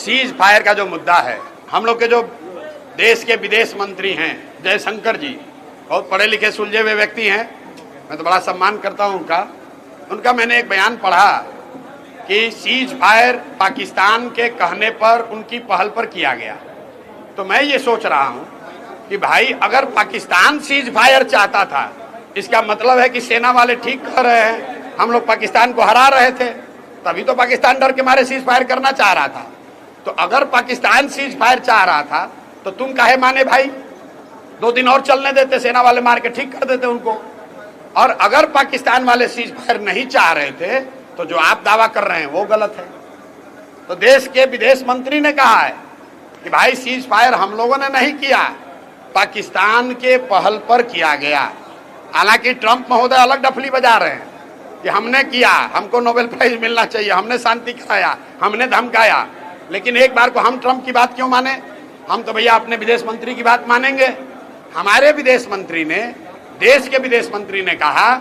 Cease fire का जो मुद्दा है, हम लोग के जो देश के विदेश मंत्री हैं जयशंकर जी, बहुत पढ़े लिखे सुलझे हुए व्यक्ति हैं, मैं तो बड़ा सम्मान करता हूं उनका मैंने एक बयान पढ़ा कि सीज फायर पाकिस्तान के कहने पर, उनकी पहल पर किया गया। तो मैं ये सोच रहा हूं कि भाई अगर पाकिस्तान सीज फायर चाहता था, इसका मतलब है कि सेना वाले ठीक कह रहे हैं, हम लोग पाकिस्तान को हरा रहे थे, तभी तो पाकिस्तान डर के मारे सीज फायर करना चाह रहा था। तो अगर पाकिस्तान सीज फायर चाह रहा था तो तुम काहे माने भाई? 2 दिन और चलने देते, सेना वाले मार के ठीक कर देते उनको। और अगर पाकिस्तान वाले सीज फायर नहीं चाह रहे थे तो जो आप दावा कर रहे हैं वो गलत है। तो देश के विदेश मंत्री ने कहा है कि भाई सीज फायर हम लोगों ने नहीं किया, पाकिस्तान के पहल पर किया गया। हालांकि ट्रंप महोदय अलग डफली बजा रहे हैं कि हमने किया, हमको नोबेल प्राइज मिलना चाहिए, हमने शांति कराया, हमने धमकाया। लेकिन एक बार को हम ट्रंप की बात क्यों माने? हम तो भैया अपने विदेश मंत्री की बात मानेंगे। हमारे विदेश मंत्री ने, देश के विदेश मंत्री ने कहा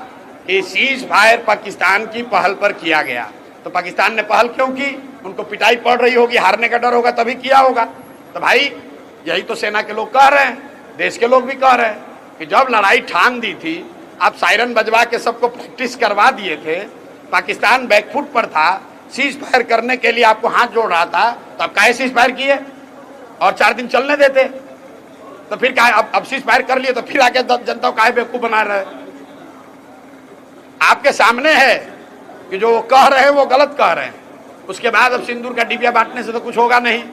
कि सीज फायर पाकिस्तान की पहल पर किया गया। तो पाकिस्तान ने पहल क्यों की? उनको पिटाई पड़ रही होगी, हारने का डर होगा, तभी किया होगा। तो भाई यही तो सेना के लोग कह रहे हैं, देश के लोग भी कह रहे हैं कि जब लड़ाई ठान दी थी, आप सायरन बजवा के सबको प्रैक्टिस करवा दिए थे, पाकिस्तान बैकफुट पर था, सीज फायर करने के लिए आपको हाथ जोड़ रहा था, तो अब काहे सीज फायर किए और 4 दिन चलने देते? तो फिर काहे अब सीज फायर कर लिए तो फिर आके जनता को काहे बेवकूफ बना रहे? आपके सामने है कि जो वो कह रहे हैं वो गलत कह रहे हैं। उसके बाद अब सिंदूर का डिबिया बांटने से तो कुछ होगा नहीं।